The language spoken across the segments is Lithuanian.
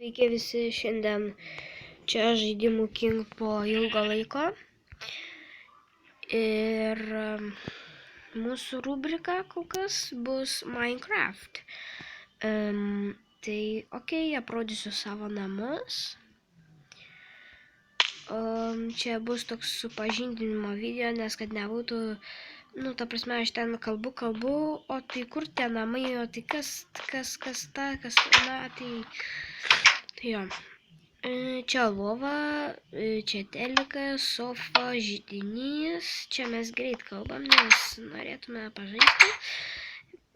Sveiki visi, šiandien čia žaidimų King po ilgo laiko ir mūsų rubrika kol kas bus Minecraft. Tai aprodysiu savo namus. Čia bus toks supažindinimo video, nes kad nebūtų, ta prasme, aš ten kalbu, o tai kur tie namai, o tai kas, tai jo. Čia lova, čia telikas, sofa, židinys, čia mes greit kalbam, nes norėtume pažaisti.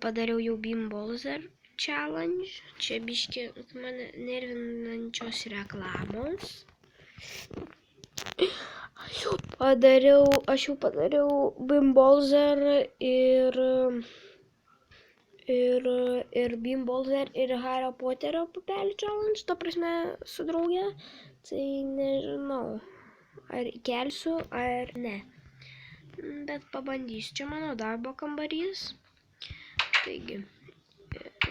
Padariau jau Beam Bowser challenge, čia biški mane nervinančios reklamos. Aš jau padariau Beam Bowser ir Beam Bowser ir Hario Poterio pupelių challenge, ta prasme, su drauge. Tai nežinau, ar įkelsiu, ar ne. Bet pabandysiu, čia mano darbo kambarys. Taigi,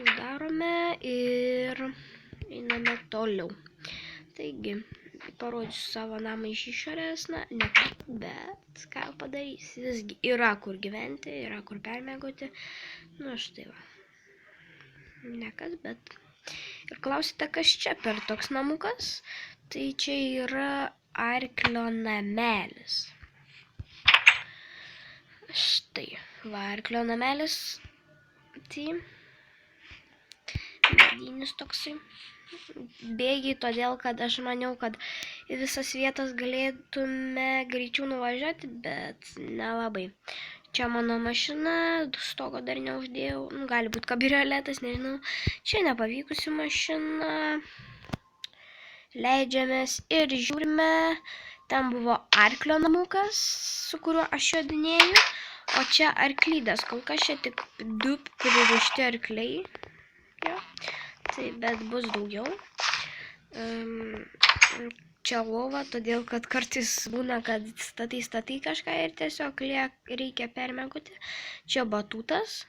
uždarome ir einame toliau. Taigi, parodysiu savo namą iš išorės, ne ką, bet ką padarysi. Visgi yra kur gyventi, yra kur permiegoti. Štai va. Ne kas, bet. Ir klausite, kas čia per toks namukas? Tai čia yra arklio namelis. Štai, va, arklio namelis. Tai medinis toksai. Bėgiai, todėl, kad aš maniau, kad į visas vietas galėtume greičiau nuvažiuoti, bet nelabai. Čia mano mašina, stogo dar neuždėjau, gali būti kabrioletas, nežinau. Čia nepavykusi mašina. Leidžiamės ir žiūrime. Ten buvo arklio namukas, su kuriuo aš jodinėju, o čia arklydas. Kol kas čia tik 2 pririšti arkliai. Jo. Tai bet bus daugiau. Čia lova, todėl kad kartais būna, kad statai kažką ir tiesiog reikia permiegoti. Čia batutas.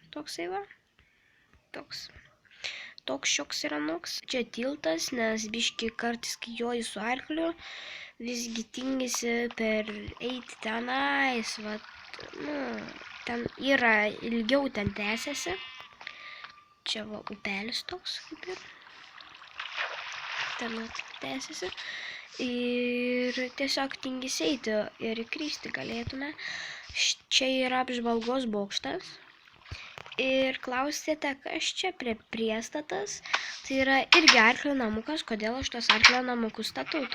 Toksai va. Toks šioks ir anoks. Čia tiltas, nes biški kartais, kai joji su arkliu, visgi tingisi eiti tenais, va, ten yra ilgiau ten tęsiasi. Čia va upelis toks, kaip ir. Ten tęsiasi. Ir tiesiog tingisi eiti ir įkristi galėtume. Čia yra apžvalgos bokštas. Ir klausėte, kas čia prie priestatas. Tai yra irgi arklio namukas. Kodėl aš tos arklio namukus statau?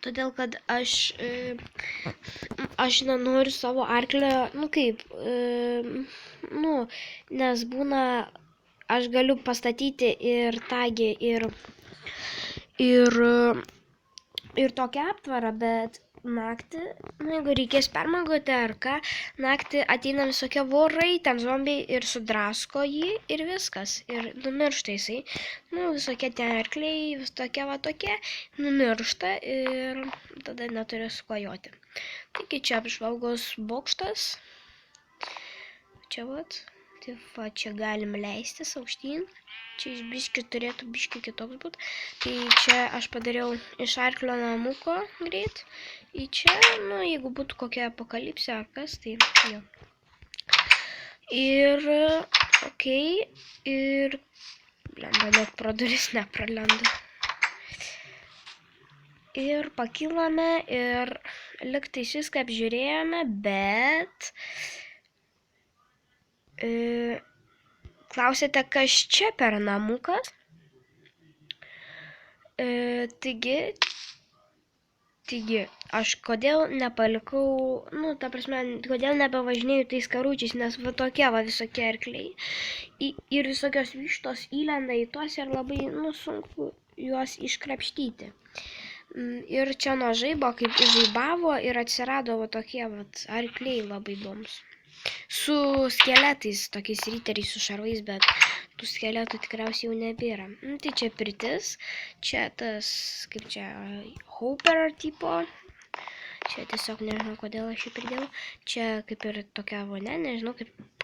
Todėl, kad aš nenoriu savo arklio, nes būna, aš galiu pastatyti ir tagį, ir tokią aptvarą, bet naktį, jeigu reikės permiegoti ar ką, naktį ateina visokie vorai, ten zombiai ir sudrasko jį ir viskas. Ir numiršta jisai. Visokie ten arkliai, vis tokie, numiršta ir tada neturi su kuo joti. Taigi čia apžvalgos bokštas. Čia vat. Tai čia galim leistis aukštyn. Čia iš biški turėtų biški kitoks būt. Tai čia aš padariau iš arklio namuko greit. Į čia, jeigu būtų kokia apokalipsė ar kas, tai jo. Ir, ir, net pro duris nepralenda. Ir pakilame ir lygtais viską apžiūrėjome, bet klausėte, kas čia per namukas? Taigi, aš kodėl nepalikau, kodėl nebevažinėjau tais karučiais, nes va tokie visokie arkliai. Ir visokios vištos įlenda į tuos ir labai, sunku juos iškrapštyti. Ir čia nuo žaibo, kaip žaibavo ir atsirado tokie arkliai labai įdomus. Su skeletais, tokiais riteriais su šarvais, bet tų skeletų tikriausiai jau nebėra. Tai čia pirtis, čia tas, kaip čia, Hopper tipo. Čia tiesiog nežinau, kodėl aš jį pridėjau. Čia kaip ir tokia vonia, nežinau,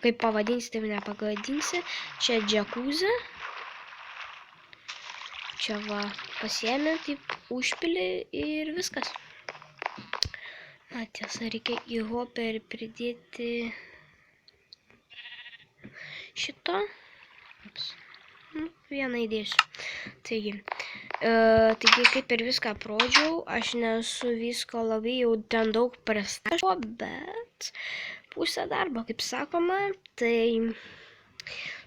kaip pavadinsi, taip nepagadinsi. Čia džakuzė. Čia va, pasiemi, taip užpili ir viskas. Na, tiesa, reikia į hoperį pridėti šito. Vieną įdėsiu. Taigi, kaip ir viską prodžiau, aš nesu visko labai jau ten daug pristačiau, bet pusę darbo, kaip sakoma, tai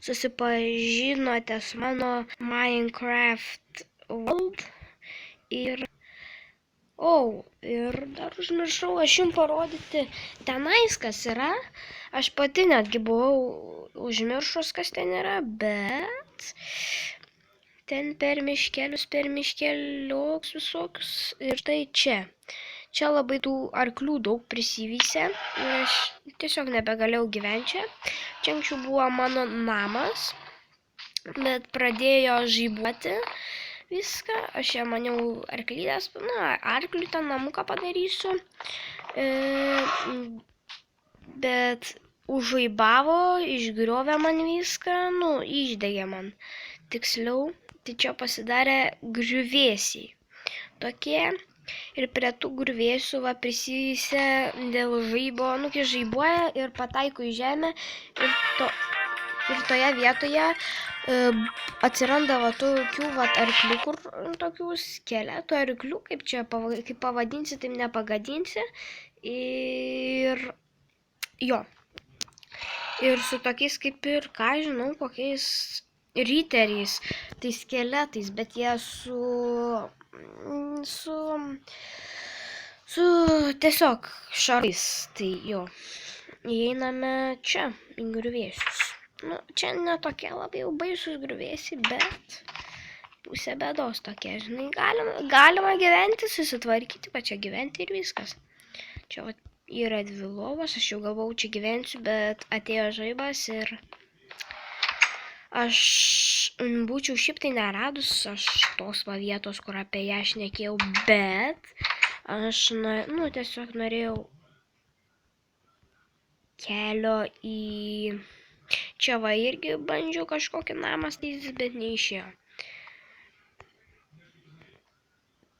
susipažinote su mano Minecraft World ir ir dar užmiršau aš jums parodyti tenais, kas yra. Aš pati netgi buvau užmiršus, kas ten yra, bet ten per miškelius visokius. Ir tai čia. Čia labai tų arklių daug prisivysė ir aš tiesiog nebegalėjau gyventi čia. Čia anksčiau buvo mano namas, bet pradėjo žaibuoti viską. Aš čia maniau arklydės, arklių ten namuką padarysiu. Bet užžaibavo, išgriovė man viską, išdegė man. Tiksliau, tai čia pasidarė griuvėsiai. Tokie. Ir prie tų griuvėsių prisivysė dėl žaibo, kai žaibuoja ir pataiko į žemę. Ir toje vietoje atsiranda tokių arklių, tokių skeletų arklių, kaip pavadinsi, taip nepagadinsi. Ir jo. Ir su tokiais kaip ir, ką žinau, kokiais riteriais, tai skeletais, bet jie su tiesiog šarais. Tai jo. Įeiname čia, į griuvėsius. Čia netokie labai jau baisus griuvėsiai, bet pusė bėdos tokie, žinai, galima gyventi, susitvarkyti, va čia gyventi ir viskas. Čia yra 2 lovos, aš jau galvau čia gyvensiu, bet atėjo žaibas ir aš būčiau šiaip tai neradus aš tos vietos, kur apie ją šnekėjau, bet aš tiesiog norėjau kelio į... Čia va irgi bandžiau kažkokį namą statytis, bet neišėjo.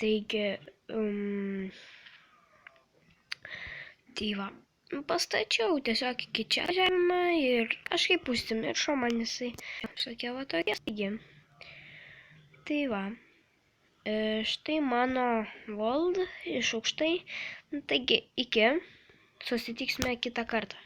Taigi, tai va, pastačiau tiesiog iki čia žemę ir kažkaip užsimiršo man jisai. Sakė va tokie. Taigi, tai va, štai mano world iš aukštai. Taigi, iki, susitiksime kitą kartą.